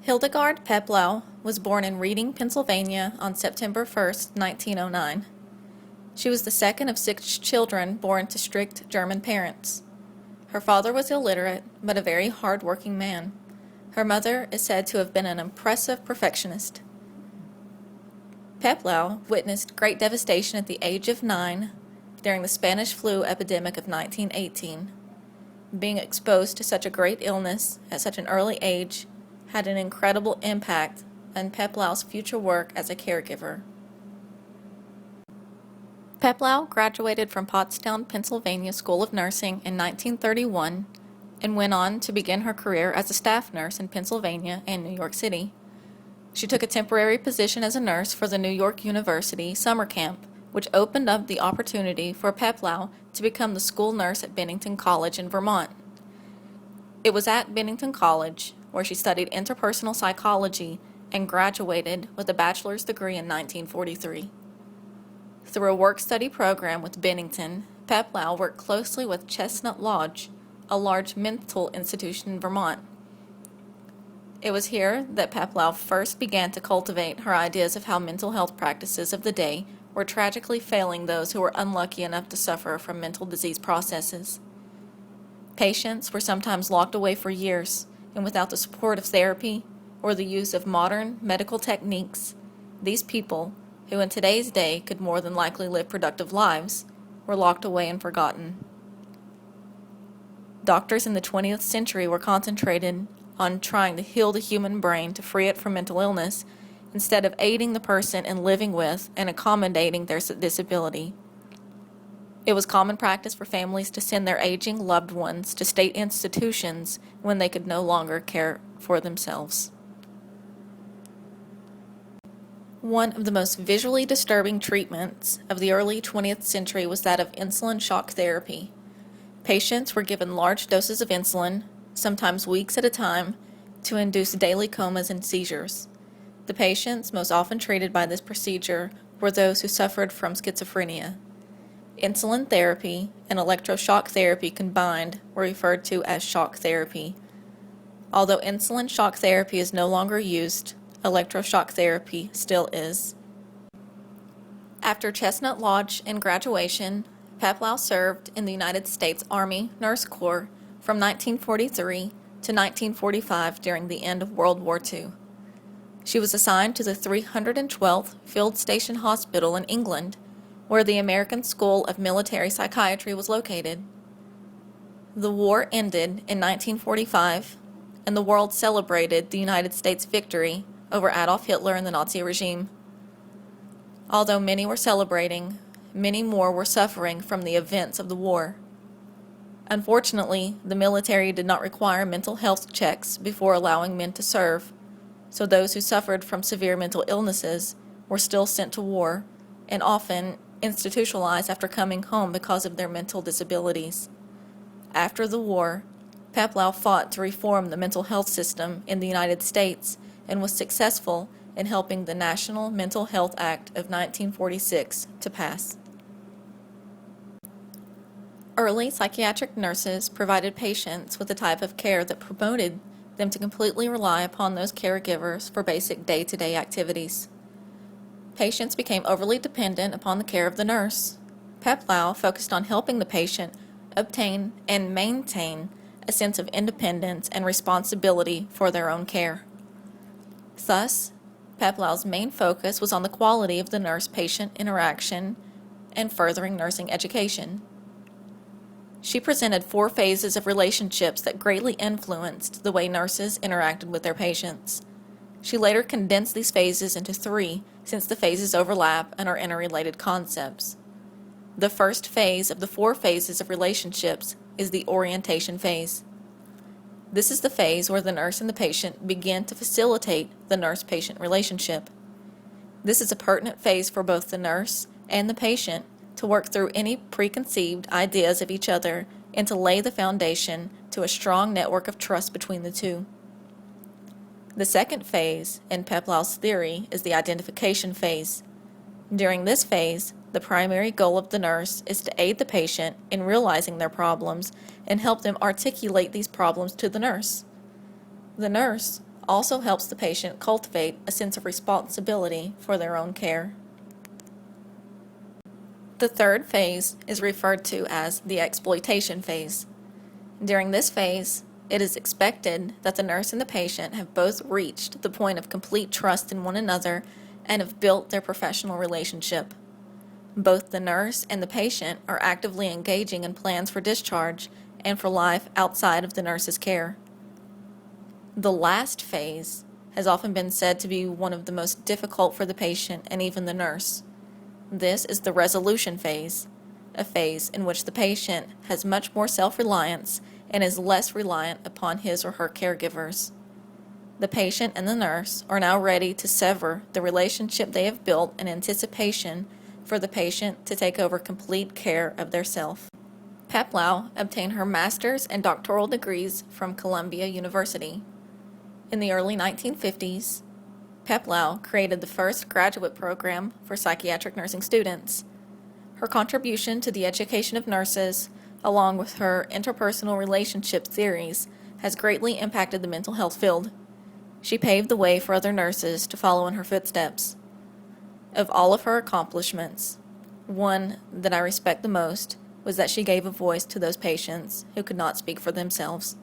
Hildegard Peplau was born in Reading, Pennsylvania on September 1, 1909. She was the second of 6 children born to strict German parents. Her father was illiterate, but a very hard-working man. Her mother is said to have been an impressive perfectionist. Peplau witnessed great devastation at the age of 9 during the Spanish flu epidemic of 1918. Being exposed to such a great illness at such an early age had an incredible impact on Peplau's future work as a caregiver. Peplau graduated from Pottstown, Pennsylvania School of Nursing in 1931 and went on to begin her career as a staff nurse in Pennsylvania and New York City. She took a temporary position as a nurse for the New York University summer camp, which opened up the opportunity for Peplau to become the school nurse at Bennington College in Vermont. It was at Bennington College where she studied interpersonal psychology and graduated with a bachelor's degree in 1943. Through a work-study program with Bennington, Peplau worked closely with Chestnut Lodge, a large mental institution in Vermont. It was here that Peplau first began to cultivate her ideas of how mental health practices of the day were tragically failing those who were unlucky enough to suffer from mental disease processes. Patients were sometimes locked away for years, and without the support of therapy or the use of modern medical techniques, these people, who in today's day could more than likely live productive lives, were locked away and forgotten. Doctors in the 20th century were concentrated on trying to heal the human brain to free it from mental illness instead of aiding the person in living with and accommodating their disability. It was common practice for families to send their aging loved ones to state institutions when they could no longer care for themselves. One of the most visually disturbing treatments of the early 20th century was that of insulin shock therapy. Patients were given large doses of insulin, sometimes weeks at a time, to induce daily comas and seizures. The patients most often treated by this procedure were those who suffered from schizophrenia. Insulin therapy and electroshock therapy combined were referred to as shock therapy. Although insulin shock therapy is no longer used, electroshock therapy still is. After Chestnut Lodge and graduation, Peplau served in the United States Army Nurse Corps from 1943 to 1945 during the end of World War II. She was assigned to the 312th Field Station Hospital in England, where the American School of Military Psychiatry was located. The war ended in 1945, and the world celebrated the United States' victory over Adolf Hitler and the Nazi regime. Although many were celebrating, many more were suffering from the events of the war. Unfortunately, the military did not require mental health checks before allowing men to serve, so those who suffered from severe mental illnesses were still sent to war, and often institutionalized after coming home because of their mental disabilities. After the war, Peplau fought to reform the mental health system in the United States and was successful in helping the National Mental Health Act of 1946 to pass. Early psychiatric nurses provided patients with a type of care that promoted them to completely rely upon those caregivers for basic day-to-day activities. Patients became overly dependent upon the care of the nurse. Peplau focused on helping the patient obtain and maintain a sense of independence and responsibility for their own care. Thus, Peplau's main focus was on the quality of the nurse-patient interaction and furthering nursing education. She presented 4 phases of relationships that greatly influenced the way nurses interacted with their patients. She later condensed these phases into 3, since the phases overlap and are interrelated concepts. The first phase of the 4 phases of relationships is the orientation phase. This is the phase where the nurse and the patient begin to facilitate the nurse-patient relationship. This is a pertinent phase for both the nurse and the patient to work through any preconceived ideas of each other and to lay the foundation to a strong network of trust between the two. The second phase in Peplau's theory is the identification phase. During this phase, the primary goal of the nurse is to aid the patient in realizing their problems and help them articulate these problems to the nurse. The nurse also helps the patient cultivate a sense of responsibility for their own care. The third phase is referred to as the exploitation phase. During this phase, it is expected that the nurse and the patient have both reached the point of complete trust in one another and have built their professional relationship. Both the nurse and the patient are actively engaging in plans for discharge and for life outside of the nurse's care. The last phase has often been said to be one of the most difficult for the patient and even the nurse. This is the resolution phase, a phase in which the patient has much more self-reliance and is less reliant upon his or her caregivers. The patient and the nurse are now ready to sever the relationship they have built in anticipation for the patient to take over complete care of their self. Peplau obtained her master's and doctoral degrees from Columbia University. In the early 1950s, Peplau created the first graduate program for psychiatric nursing students. Her contribution to the education of nurses, along with her interpersonal relationship theories, has greatly impacted the mental health field. She paved the way for other nurses to follow in her footsteps. Of all of her accomplishments, one that I respect the most was that she gave a voice to those patients who could not speak for themselves.